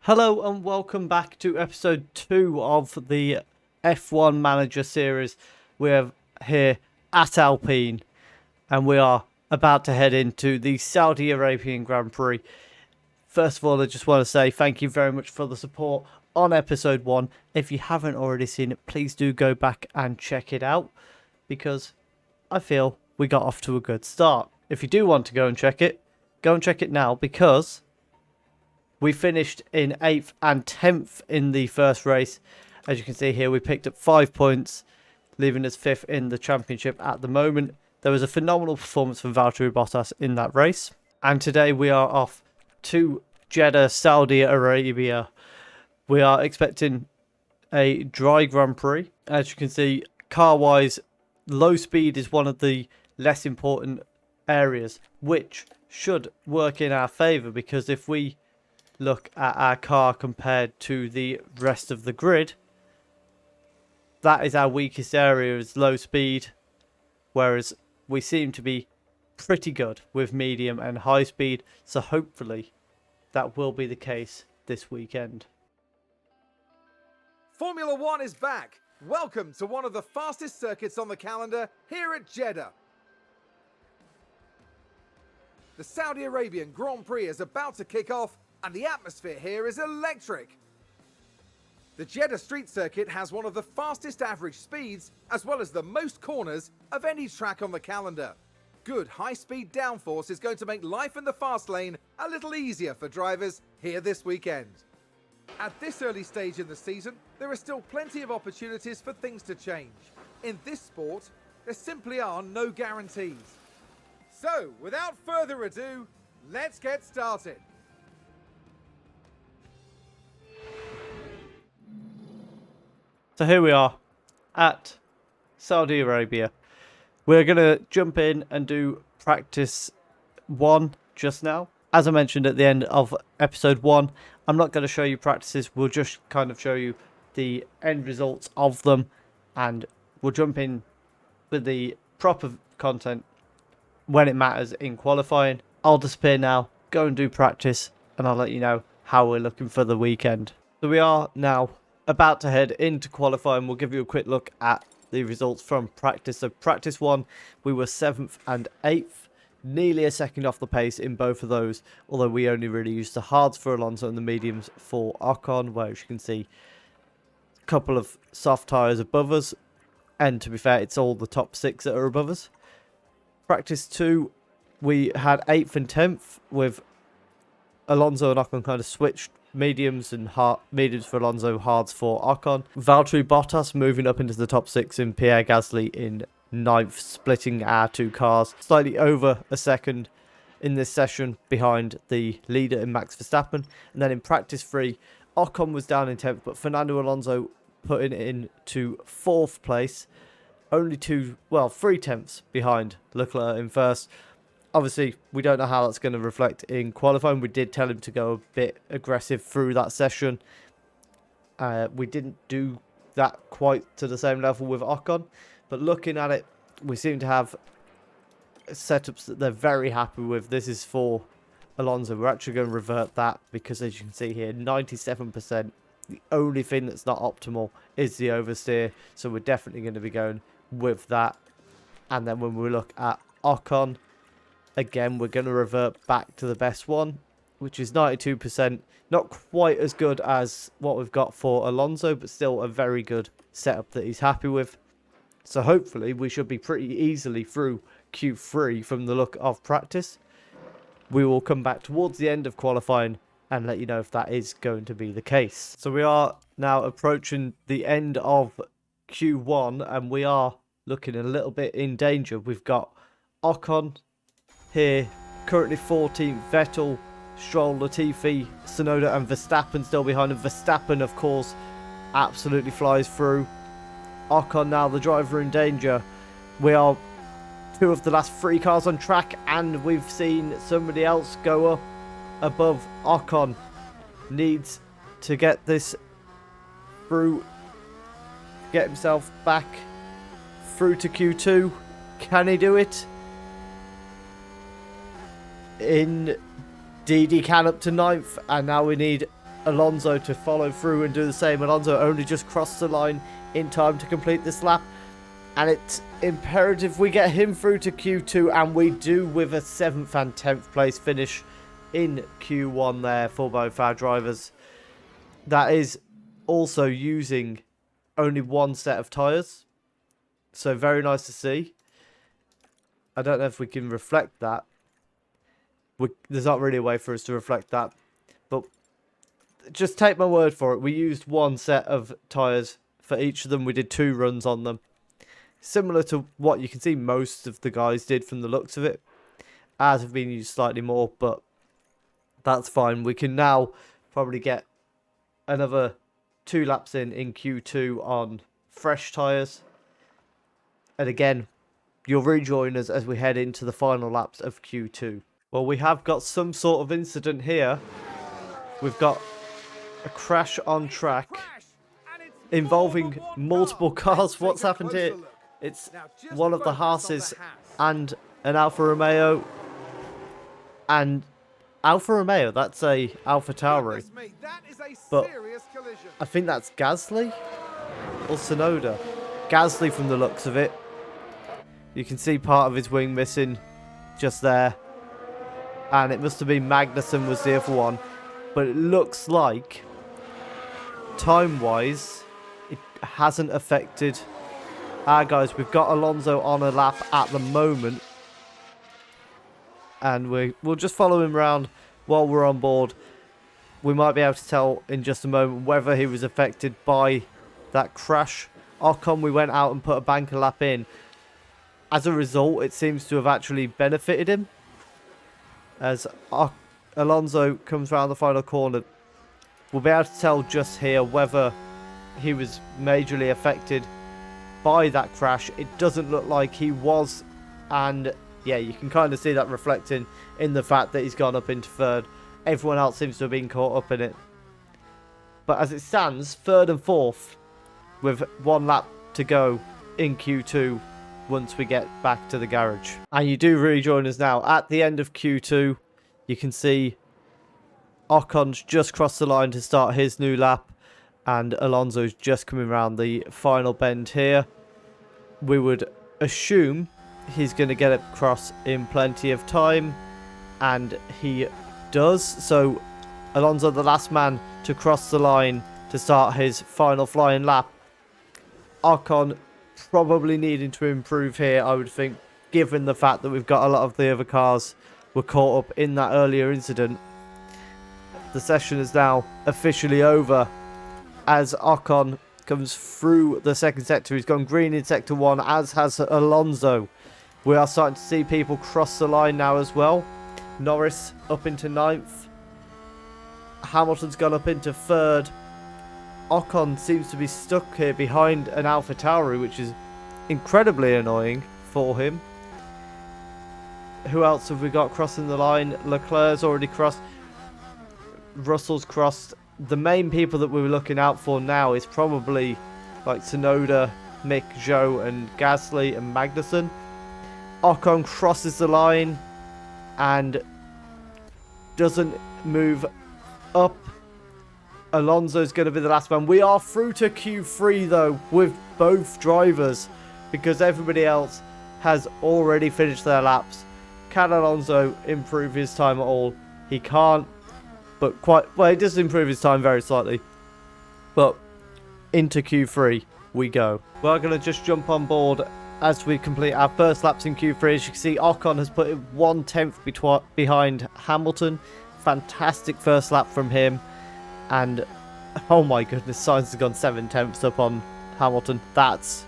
Hello and welcome back to episode 2 of the F1 Manager series. We're here at Alpine and we are about to head into the Saudi Arabian Grand Prix. First of all, I just want to say thank you very much for the support on episode 1. If you haven't already seen it, please do go back and check it out because I feel we got off to a good start. If you do want to go and check it now because we finished in 8th and 10th in the first race. As you can see here, we picked up 5 points, leaving us 5th in the championship at the moment. There was a phenomenal performance from Valtteri Bottas in that race. And today we are off to Jeddah, Saudi Arabia. We are expecting a dry Grand Prix. As you can see, car-wise, low speed is one of the less important areas, which should work in our favour because if we look at our car compared to the rest of the grid, that is our weakest area, is low speed, whereas we seem to be pretty good with medium and high speed, so hopefully that will be the case this weekend. Formula One is back. Welcome to one of the fastest circuits on the calendar here at Jeddah. The Saudi Arabian Grand Prix is about to kick off and the atmosphere here is electric. The Jeddah street circuit has one of the fastest average speeds as well as the most corners of any track on the calendar. Good high-speed downforce is going to make life in the fast lane a little easier for drivers here this weekend. At this early stage in the season, there are still plenty of opportunities for things to change. In this sport, there simply are no guarantees. So, without further ado, let's get started. So here we are at Saudi Arabia. We're going to jump in and do practice 1 just now. As I mentioned at the end of episode 1, I'm not going to show you practices. We'll just kind of show you the end results of them. And we'll jump in with the proper content when it matters in qualifying. I'll disappear now, go and do practice, and I'll let you know how we're looking for the weekend. So we are now about to head into qualifying. We'll give you a quick look at the results from practice. So practice 1, we were 7th and 8th, nearly a second off the pace in both of those, although we only really used the hards for Alonso and the mediums for Ocon, where as you can see, a couple of soft tyres above us, and to be fair, it's all the top 6 that are above us. Practice 2, we had 8th and 10th with Alonso and Ocon kind of switched mediums and mediums for Alonso, hards for Ocon. Valtteri Bottas moving up into the top 6 and Pierre Gasly in 9th, splitting our 2 cars slightly over a second in this session behind the leader in Max Verstappen. And then in practice 3, Ocon was down in 10th, but Fernando Alonso putting it into 4th place, only 3 tenths behind Leclerc in 1st. Obviously, we don't know how that's going to reflect in qualifying. We did tell him to go a bit aggressive through that session. We didn't do that quite to the same level with Ocon. But looking at it, we seem to have setups that they're very happy with. This is for Alonso. We're actually going to revert that because as you can see here, 97%. The only thing that's not optimal is the oversteer. So we're definitely going to be going with that. And then when we look at Ocon, again, we're going to revert back to the best one, which is 92%. Not quite as good as what we've got for Alonso, but still a very good setup that he's happy with. So hopefully we should be pretty easily through Q3 from the look of practice. We will come back towards the end of qualifying and let you know if that is going to be the case. So we are now approaching the end of Q1 and we are looking a little bit in danger. We've got Ocon here, currently 14th, Vettel, Stroll, Latifi, Tsunoda and Verstappen still behind him. Verstappen, of course, absolutely flies through. Ocon now the driver in danger. We are 2 of the last 3 cars on track and we've seen somebody else go up above Ocon. Needs to get this through, get himself back through to Q2. Can he do it? Indeed he can, up to 9th, and now we need Alonso to follow through and do the same. Alonso only just crossed the line in time to complete this lap. And it's imperative we get him through to Q2, and we do with a 7th and 10th place finish in Q1 there for both our drivers. That is also using only one set of tyres. So very nice to see. I don't know if we can reflect that. There's not really a way for us to reflect that. But just take my word for it. We used one set of tyres for each of them. We did 2 runs on them. Similar to what you can see most of the guys did from the looks of it. Ours have been used slightly more, but that's fine. We can now probably get another 2 laps in Q2 on fresh tyres. And again, you'll rejoin us as we head into the final laps of Q2. Well, we have got some sort of incident here. We've got a crash on track involving multiple cars. What's happened here? It's one of the Haas's and an Alfa Romeo. And Alfa Romeo, that's a Alpha Tauri. But I think that's Gasly or Tsunoda. Gasly from the looks of it. You can see part of his wing missing just there. And it must have been Magnussen was the other one. But it looks like, time-wise, it hasn't affected our guys. We've got Alonso on a lap at the moment. And we'll just follow him around while we're on board. We might be able to tell in just a moment whether he was affected by that crash. Ocon, we went out and put a banker lap in. As a result, it seems to have actually benefited him. As Alonso comes around the final corner, we'll be able to tell just here whether he was majorly affected by that crash. It doesn't look like he was, and yeah, you can kind of see that reflecting in the fact that he's gone up into 3rd. Everyone else seems to have been caught up in it. But as it stands, 3rd and 4th, with 1 lap to go in Q2 once we get back to the garage. And you do rejoin us now. At the end of Q2, you can see Ocon's just crossed the line to start his new lap, and Alonso's just coming around the final bend here. We would assume he's going to get across in plenty of time, and he does. So Alonso, the last man to cross the line to start his final flying lap. Ocon probably needing to improve here, I would think, given the fact that we've got a lot of the other cars were caught up in that earlier incident. The session is now officially over as Ocon comes through the second sector. He's gone green in sector 1, as has Alonso. We are starting to see people cross the line now as well. Norris up into 9th. Hamilton's gone up into 3rd. Ocon seems to be stuck here behind an Alpha Tauri, which is incredibly annoying for him. Who else have we got crossing the line? Leclerc's already crossed. Russell's crossed. The main people that we were looking out for now is probably like Tsunoda, Mick, Zhou and Gasly and Magnussen. Ocon crosses the line and doesn't move up. Alonso's going to be the last man. We are through to Q3 though with both drivers because everybody else has already finished their laps. Can Alonso improve his time at all? He can't, but quite well, he does improve his time very slightly. But into Q3 we go. We're going to just jump on board as we complete our first laps in Q3. As you can see, Ocon has put it 1/10 behind Hamilton. Fantastic first lap from him. And oh my goodness, Sainz has gone 7/10 up on Hamilton. That's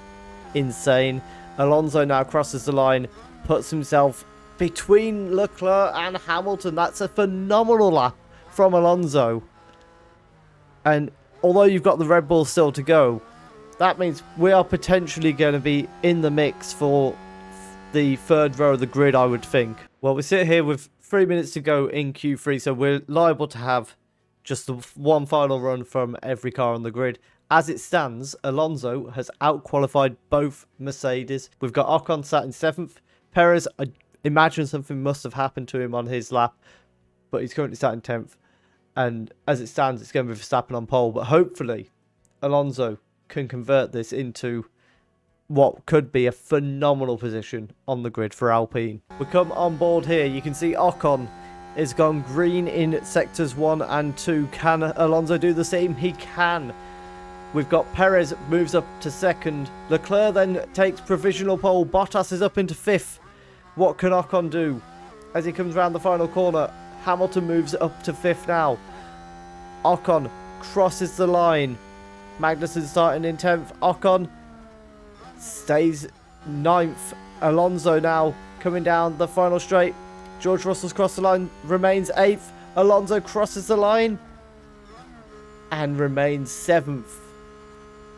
insane. Alonso now crosses the line, puts himself between Leclerc and Hamilton. That's a phenomenal lap from Alonso. And although you've got the Red Bull still to go, that means we are potentially going to be in the mix for the 3rd row of the grid, I would think. Well, we sit here with 3 minutes to go in Q3, so we're liable to have just the one final run from every car on the grid. As it stands, Alonso has out-qualified both Mercedes. We've got Ocon sat in 7th. Perez, I imagine something must have happened to him on his lap, but he's currently sat in 10th. And as it stands, it's going to be Verstappen on pole. But hopefully, Alonso can convert this into what could be a phenomenal position on the grid for Alpine. We come on board here. You can see Ocon is gone green in sectors 1 and 2. Can Alonso do the same? He can. We've got Perez moves up to 2nd. Leclerc then takes provisional pole. Bottas is up into 5th. What can Ocon do as he comes around the final corner? Hamilton moves up to 5th now. Ocon crosses the line. Magnussen starting in 10th. Ocon stays 9th. Alonso now coming down the final straight. George Russell's crossed the line, remains 8th. Alonso crosses the line and remains 7th.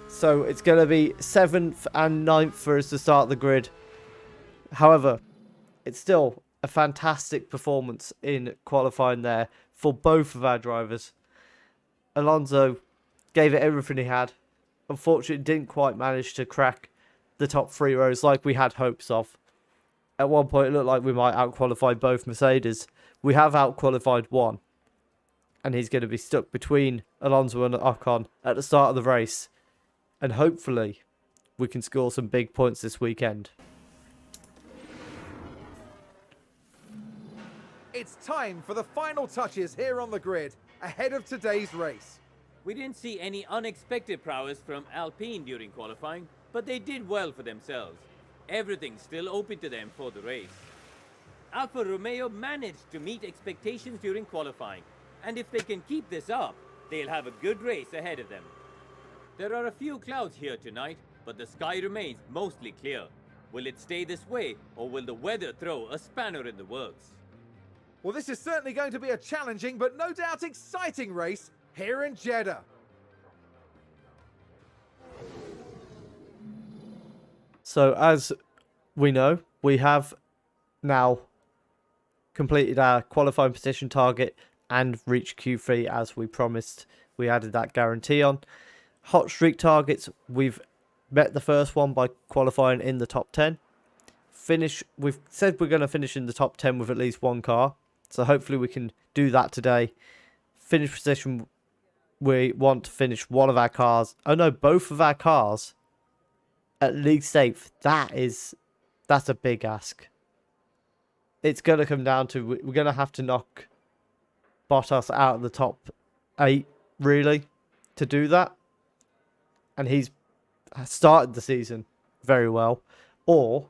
So it's going to be 7th and 9th for us to start the grid. However, it's still a fantastic performance in qualifying there for both of our drivers. Alonso gave it everything he had. Unfortunately, didn't quite manage to crack the top 3 rows like we had hopes of. At one point, it looked like we might outqualify both Mercedes. We have outqualified one. And he's going to be stuck between Alonso and Ocon at the start of the race. And hopefully, we can score some big points this weekend. It's time for the final touches here on the grid ahead of today's race. We didn't see any unexpected prowess from Alpine during qualifying, but they did well for themselves. Everything's still open to them for the race. Alfa Romeo managed to meet expectations during qualifying, and if they can keep this up, they'll have a good race ahead of them. There are a few clouds here tonight, but the sky remains mostly clear. Will it stay this way, or will the weather throw a spanner in the works? Well, this is certainly going to be a challenging but no doubt exciting race here in Jeddah. So as we know, we have now completed our qualifying position target and reached Q3 as we promised. We added that guarantee on. Hot streak targets, we've met the first one by qualifying in the top 10. We've said we're going to finish in the top 10 with at least one car. So hopefully we can do that today. Finish position, we want to finish one of our cars. Oh no, both of our cars at least 8th. That's a big ask. It's going to come down to, we're going to have to knock Bottas out of the top 8, really, to do that. And he's started the season very well. Or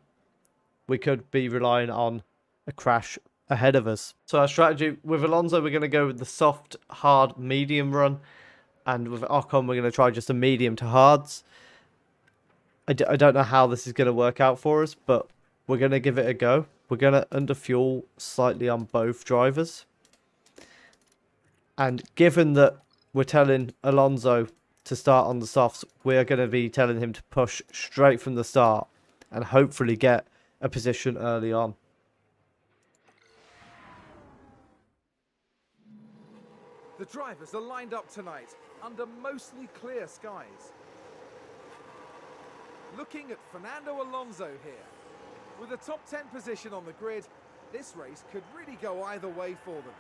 we could be relying on a crash ahead of us. So our strategy with Alonso, we're going to go with the soft, hard, medium run. And with Ocon, we're going to try just a medium to hards. I don't know how this is going to work out for us, but we're going to give it a go. We're going to underfuel slightly on both drivers. And given that we're telling Alonso to start on the softs, we're going to be telling him to push straight from the start and hopefully get a position early on. The drivers are lined up tonight under mostly clear skies. Looking at Fernando Alonso here. With a top 10 position on the grid, this race could really go either way for them.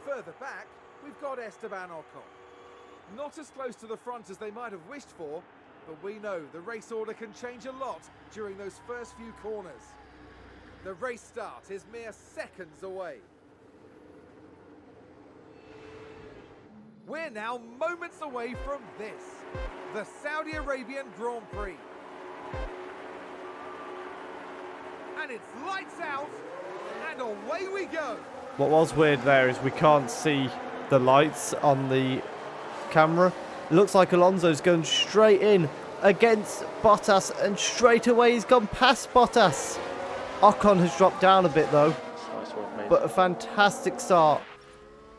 Further back, we've got Esteban Ocon. Not as close to the front as they might have wished for, but we know the race order can change a lot during those first few corners. The race start is mere seconds away. We're now moments away from this, the Saudi Arabian Grand Prix. And it's lights out, and away we go. What was weird there is we can't see the lights on the camera. It looks like Alonso's going straight in against Bottas, and straight away he's gone past Bottas. Ocon has dropped down a bit though, but a fantastic start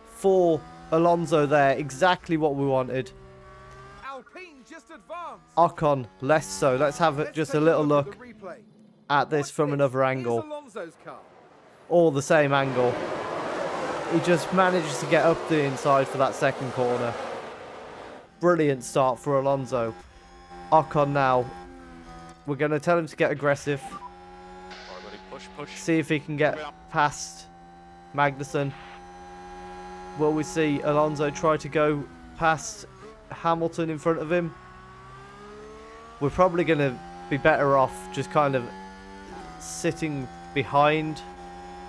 for Alonso there, exactly what we wanted. Alpine just advanced. Ocon less so. Let's have just a little look at this from another angle, Alonso's car. or the same angle. He just manages to get up the inside for that second corner. Brilliant start for Alonso. Ocon now, we're going to tell him to get aggressive. Push. See if he can get past Magnussen. Will we see Alonso try to go past Hamilton in front of him? We're probably going to be better off just kind of sitting behind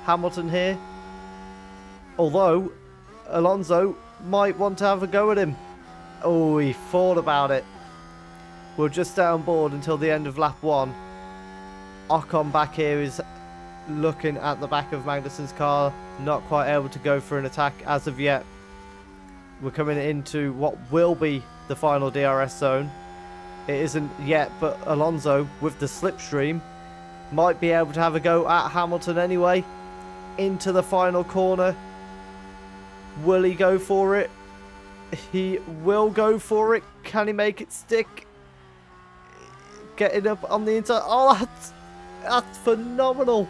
Hamilton here. Although, Alonso might want to have a go at him. Oh, he thought about it. We'll just stay on board until the end of lap 1. Ocon back here is looking at the back of Magnussen's car, not quite able to go for an attack as of yet. We're coming into what will be the final DRS zone. It isn't yet, but Alonso, with the slipstream, might be able to have a go at Hamilton anyway. Into the final corner. Will he go for it? He will go for it. Can he make it stick? Getting up on the inside. Oh, that's phenomenal.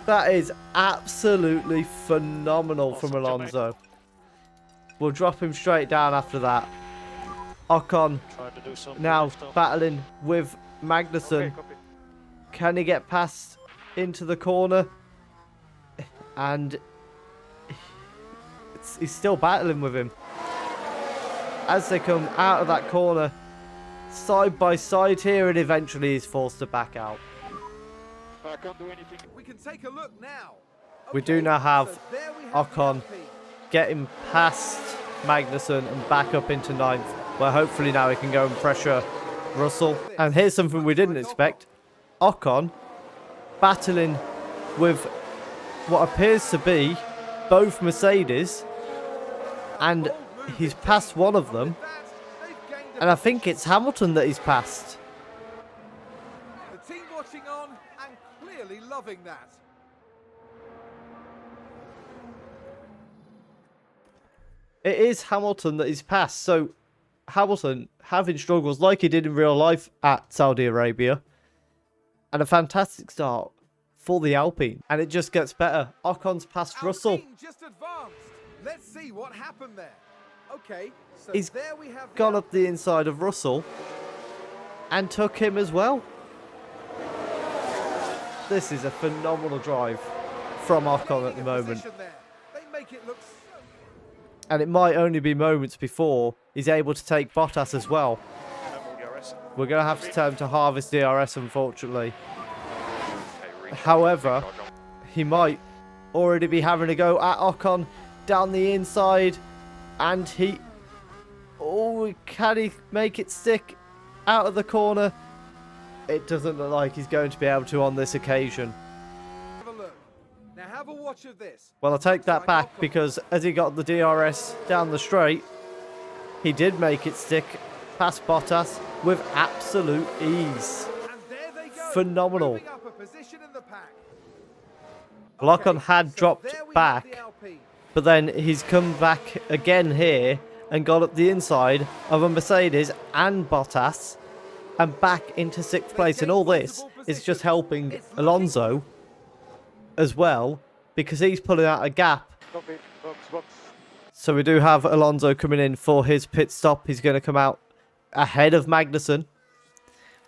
That is absolutely phenomenal from Alonso. We'll drop him straight down after that. Ocon now battling with Magnussen. Can he get past into the corner? And he's still battling with him. As they come out of that corner, side by side here, and eventually he's forced to back out. I can't do anything. We can take a look now. We do now have Ocon getting past Magnussen and back up into 9th, where hopefully now he can go and pressure Russell. And here's something we didn't expect. Ocon battling with what appears to be both Mercedes, and he's passed one of them, and I think it's Hamilton that he's passed. The team watching on and clearly loving that. It is Hamilton that he's passed, so Hamilton having struggles like he did in real life at Saudi Arabia, and a fantastic start for the Alpine, and it just gets better. Ocon's passed Russell. Alpine just advanced. Let's see what happened there. Okay, so He's there we have gone up the inside of Russell and took him as well. This is a phenomenal drive from Ocon at the moment. They make it look so... And it might only be moments before he's able to take Bottas as well. We're going to have to tell him to harvest DRS, unfortunately. However, he might already be having a go at Ocon down the inside. And he... Oh, can he make it stick out of the corner? It doesn't look like he's going to be able to on this occasion. Have a look. Now have a watch of this. Well, I'll take that back, because as he got the DRS down the straight, he did make it stick past Bottas with absolute ease. And there they go, Phenomenal. moving up a position in the pack. Ocon had so dropped there we have back, the Alpine. but then he's come back again here and got up the inside of a Mercedes and Bottas and back into 6th place. And all this is just helping Alonso as well, because he's pulling out a gap. So we do have Alonso coming in for his pit stop. He's going to come out ahead of Magnussen.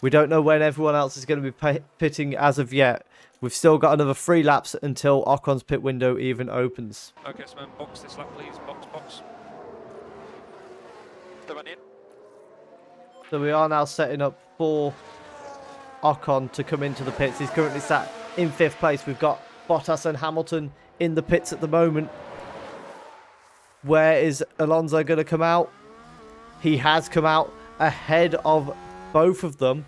We don't know when everyone else is going to be pitting as of yet. We've still got another 3 laps until Ocon's pit window even opens. Okay, so man, box this lap, please. Box. The man in. So we are now setting up for Ocon to come into the pits. He's currently sat in 5th place. We've got Bottas and Hamilton in the pits at the moment. Where is Alonso going to come out? He has come out ahead of both of them.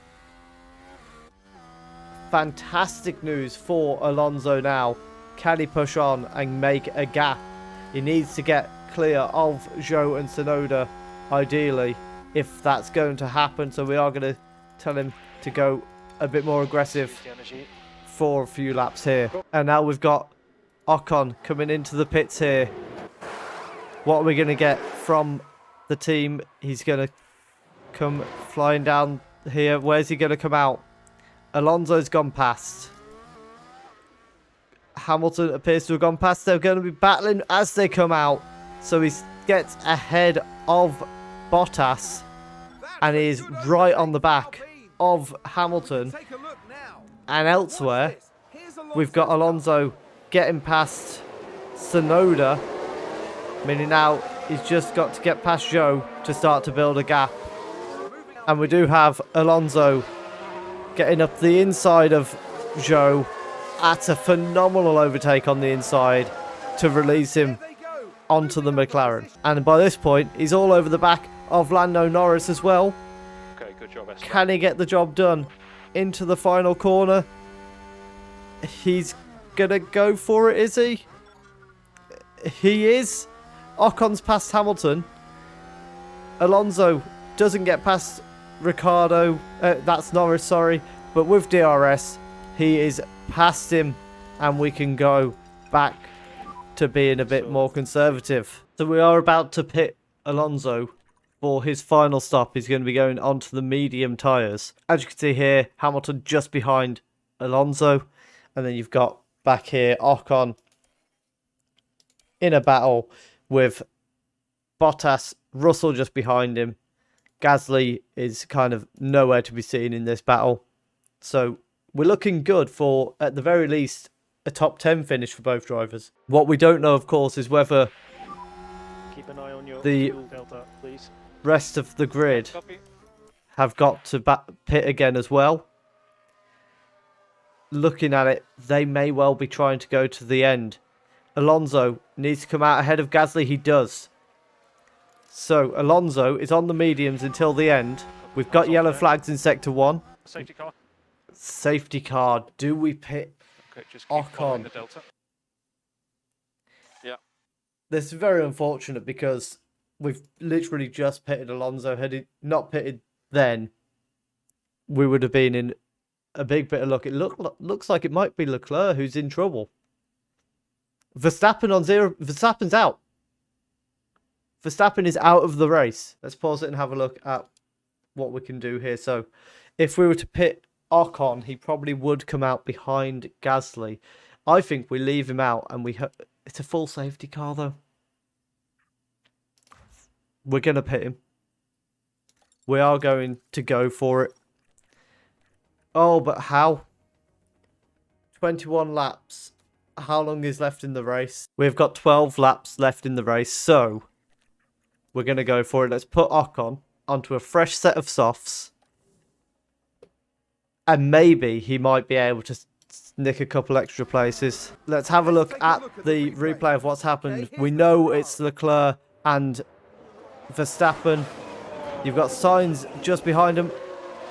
Fantastic news for Alonso now. Can he push on and make a gap? He needs to get clear of Zhou and Tsunoda, ideally, if that's going to happen. So we are going to tell him to go a bit more aggressive for a few laps here. And now we've got Ocon coming into the pits here. What are we going to get from the team? He's going to come flying down here. Where's he going to come out? Alonso's gone past. Hamilton appears to have gone past. They're going to be battling as they come out. So he gets ahead of Bottas. And he is right on the back of Hamilton. And elsewhere, we've got Alonso getting past Tsunoda. Meaning now he's just got to get past Joe to start to build a gap. And we do have Alonso getting up the inside of Joe at a phenomenal overtake on the inside to release him onto the McLaren. And by this point, he's all over the back of Lando Norris as well. Okay, good job, Esther. Can he get the job done? Into the final corner. He's gonna go for it, is he? He is. Ocon's past Hamilton. Alonso doesn't get past Ricardo. That's Norris, sorry. But with DRS, he is past him. And we can go back to being a bit more conservative. So we are about to pit Alonso for his final stop. He's going to be going onto the medium tyres. As you can see here, Hamilton just behind Alonso. And then you've got back here Ocon in a battle with Bottas, Russell just behind him. Gasly is kind of nowhere to be seen in this battle. So we're looking good for, at the very least, a top 10 finish for both drivers. What we don't know, of course, is whether Keep an eye on your the fuel delta, please. rest of the grid Copy. have got to pit again as well. Looking at it, they may well be trying to go to the end. Alonso needs to come out ahead of Gasly. He does. So Alonso is on the mediums until the end. We've got yellow flags in sector 1. Safety car. Safety car. Do we pit? Okay, just keep following Ocon. the delta. Yeah. This is very unfortunate because we've literally just pitted Alonso. Had he not pitted then, we would have been in a big bit of luck. It looks like it might be Leclerc who's in trouble. Verstappen on 0. Verstappen's out. Verstappen is out of the race. Let's pause it and have a look at what we can do here. So if we were to pit Ocon, he probably would come out behind Gasly. I think we leave him out and it's a full safety car though. We're going to pit him. We are going to go for it. Oh, but how? 21 laps. How long is left in the race? We've got 12 laps left in the race, so we're going to go for it. Let's put Ocon onto a fresh set of softs. And maybe he might be able to nick a couple extra places. Let's have a look at the replay of what's happened. We know it's Leclerc and Verstappen. You've got Sainz just behind him.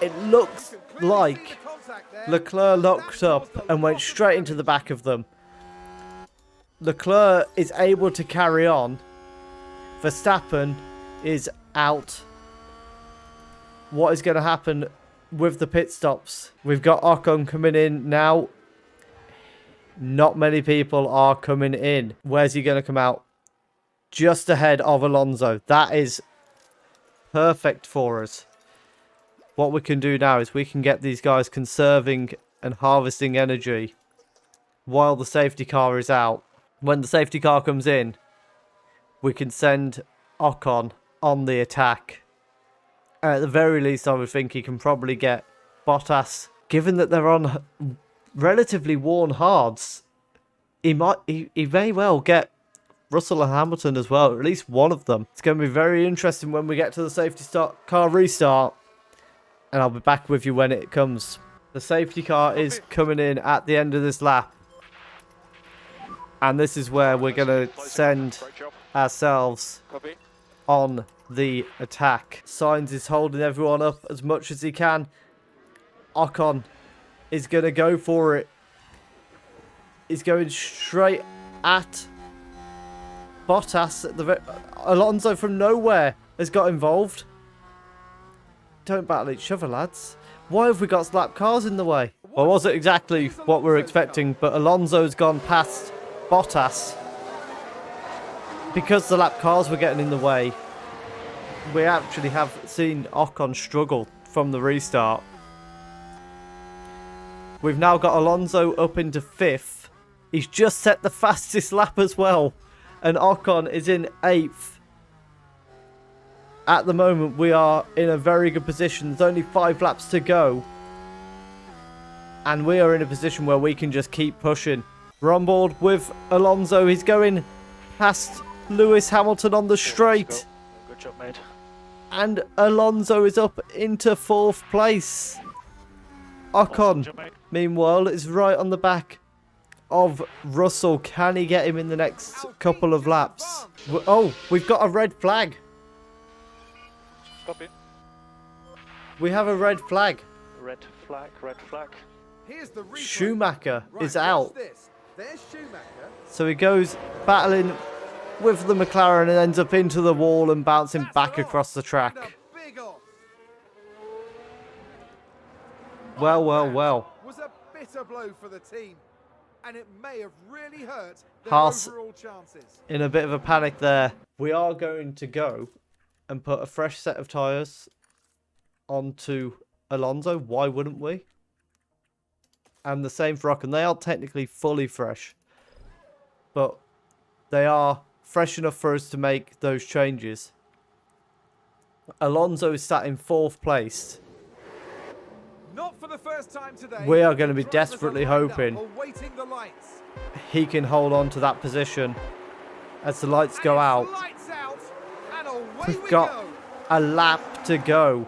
It looks like Leclerc locked up and went straight into the back of them. Leclerc is able to carry on. Verstappen is out. What is going to happen with the pit stops? We've got Ocon coming in now. Not many people are coming in. Where's he going to come out? Just ahead of Alonso. That is perfect for us. What we can do now is we can get these guys conserving and harvesting energy while the safety car is out. When the safety car comes in, we can send Ocon on the attack. And at the very least, I would think he can probably get Bottas. Given that they're on relatively worn hards, he may well get Russell and Hamilton as well, at least one of them. It's going to be very interesting when we get to the safety car restart. And I'll be back with you when it comes. The safety car is coming in at the end of this lap. And this is where we're going to send ourselves on the attack. Sainz is holding everyone up as much as he can. Ocon is going to go for it. He's going straight at Bottas. Alonso from nowhere has got involved. Don't battle each other, lads. Why have we got lap cars in the way? Well, wasn't exactly what we were expecting, but Alonso's gone past Bottas. Because the lap cars were getting in the way, we actually have seen Ocon struggle from the restart. We've now got Alonso up into 5th. He's just set the fastest lap as well. And Ocon is in 8th. At the moment, we are in a very good position. There's only 5 laps to go. And we are in a position where we can just keep pushing. We're on board with Alonso. He's going past Lewis Hamilton on the straight. Let's go. Good job, mate. And Alonso is up into 4th place. Awesome Ocon, job, mate. meanwhile, is right on the back of Russell. Can he get him in the next couple of laps? Oh, we've got a red flag. Stop it. We have a red flag. Red flag, red flag. Here's the replay. Schumacher Right, is watch out. this. There's Schumacher. So he goes battling with the McLaren and ends up into the wall and bouncing That's back off. across the track. And a big off. Well, well, That well. was a bitter blow for the team, and it may have really hurt their Haas overall chances. in a bit of a panic there. We are going to go and put a fresh set of tyres onto Alonso. Why wouldn't we? And the same for Ocon. They are technically fully fresh, but they are fresh enough for us to make those changes. Alonso is sat in 4th place. Not for the first time today. We are going to be The drivers are desperately lined up, hoping awaiting the lights. he can hold on to that position as the lights And go it's out. lights out, and away We've we got go. a lap to go.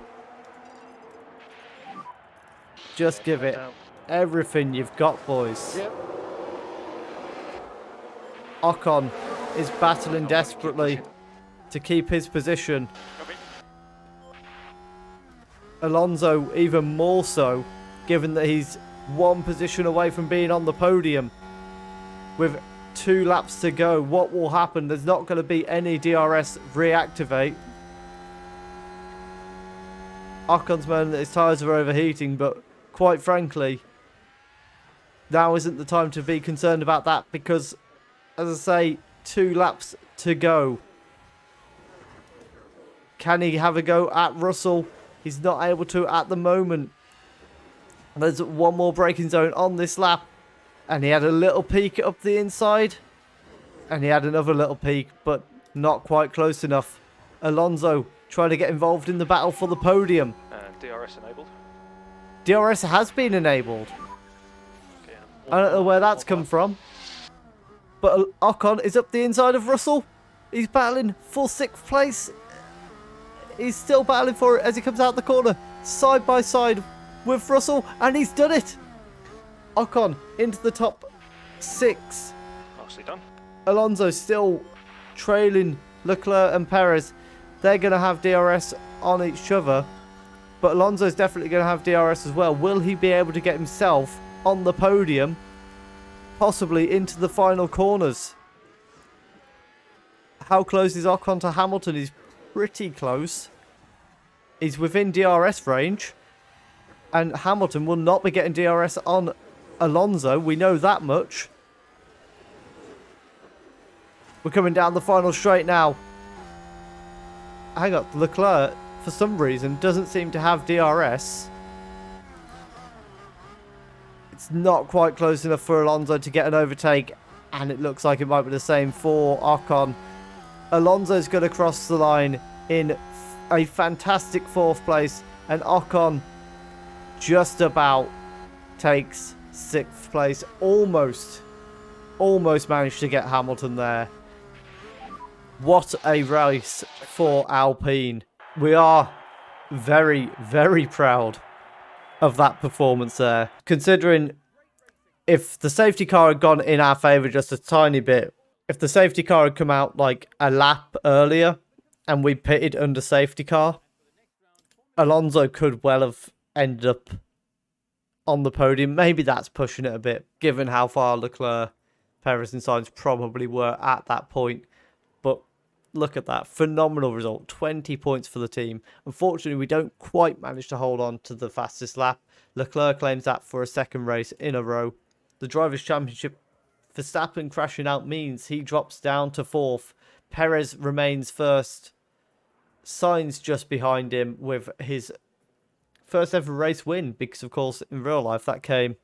Just give it Down. everything you've got, boys. Yep. Ocon is battling desperately to keep his position. Copy. Alonso even more so, given that he's 1 position away from being on the podium. With 2 laps to go, what will happen? There's not going to be any DRS reactivate. Ocon's moaning that his tyres are overheating, but quite frankly, now isn't the time to be concerned about that because, as I say, 2 laps to go. Can he have a go at Russell? He's not able to at the moment. There's 1 more braking zone on this lap. And he had a little peek up the inside. And he had another little peek, but not quite close enough. Alonso trying to get involved in the battle for the podium. And DRS enabled. DRS has been enabled. Okay. I don't know where that's come from. But Ocon is up the inside of Russell. He's battling for 6th place. He's still battling for it as he comes out the corner. Side by side with Russell. And he's done it. Ocon into the top 6. Nicely done. Alonso still trailing Leclerc and Perez. They're going to have DRS on each other. But Alonso's definitely going to have DRS as well. Will he be able to get himself on the podium? Possibly into the final corners. How close is Ocon to Hamilton? He's pretty close. He's within DRS range. And Hamilton will not be getting DRS on Alonso. We know that much. We're coming down the final straight now. Hang on. Leclerc, for some reason, doesn't seem to have DRS. It's not quite close enough for Alonso to get an overtake. And it looks like it might be the same for Ocon. Alonso's going to cross the line in a fantastic 4th place. And Ocon just about takes 6th place. Almost managed to get Hamilton there. What a race for Alpine. We are very, very proud of that performance there. Considering if the safety car had gone in our favour just a tiny bit, if the safety car had come out like a lap earlier and we pitted under safety car, Alonso could well have ended up on the podium. Maybe that's pushing it a bit, given how far Leclerc, Perez and Sainz probably were at that point. But look at that. Phenomenal result. 20 points for the team. Unfortunately, we don't quite manage to hold on to the fastest lap. Leclerc claims that for a 2nd race in a row. The Drivers' Championship, Verstappen crashing out means he drops down to 4th. Perez remains 1st. Sainz just behind him with his first ever race win, because of course in real life that came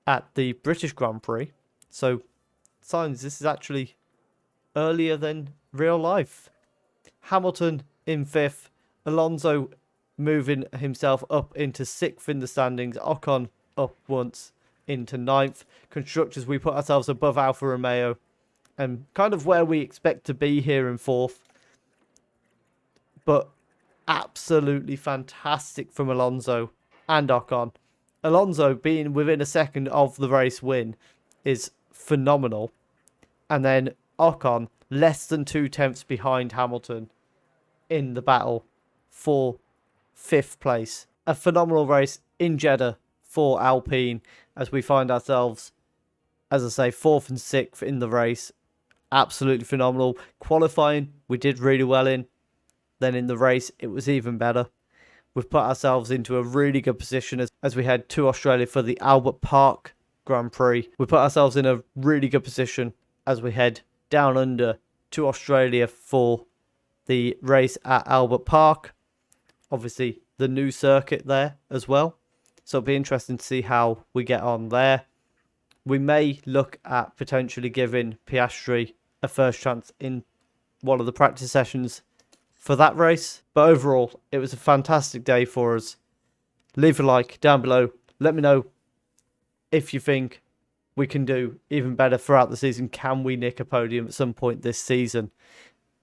at the British Grand Prix. So Sainz, this is actually earlier than real life. Hamilton in 5th. Alonso moving himself up into 6th in the standings. Ocon up once into 9th. Constructors, we put ourselves above Alfa Romeo and kind of where we expect to be here in fourth. But absolutely fantastic from Alonso and Ocon. Alonso being within a second of the race win is phenomenal. And then Ocon less than 2/10 behind Hamilton in the battle for 5th place. A phenomenal race in Jeddah for Alpine as we find ourselves, as I say, 4th and 6th in the race. Absolutely phenomenal. Qualifying, we did really well in. Then in the race, it was even better. We've put ourselves into a really good position as we head to Australia for the Albert Park Grand Prix. We put ourselves in a really good position as we head down under to Australia for the race at Albert Park. Obviously, the new circuit there as well. So it'll be interesting to see how we get on there. We may look at potentially giving Piastri a first chance in one of the practice sessions for that race. But overall, it was a fantastic day for us. Leave a like down below. Let me know if you think we can do even better throughout the season. Can we nick a podium at some point this season?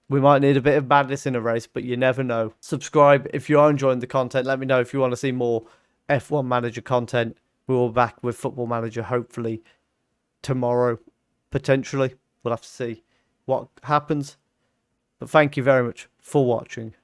We might need a bit of madness in a race, but you never know. Subscribe if you are enjoying the content. Let me know if you want to see more F1 Manager content. We will be back with Football Manager hopefully tomorrow, potentially. We'll have to see what happens. But thank you very much for watching.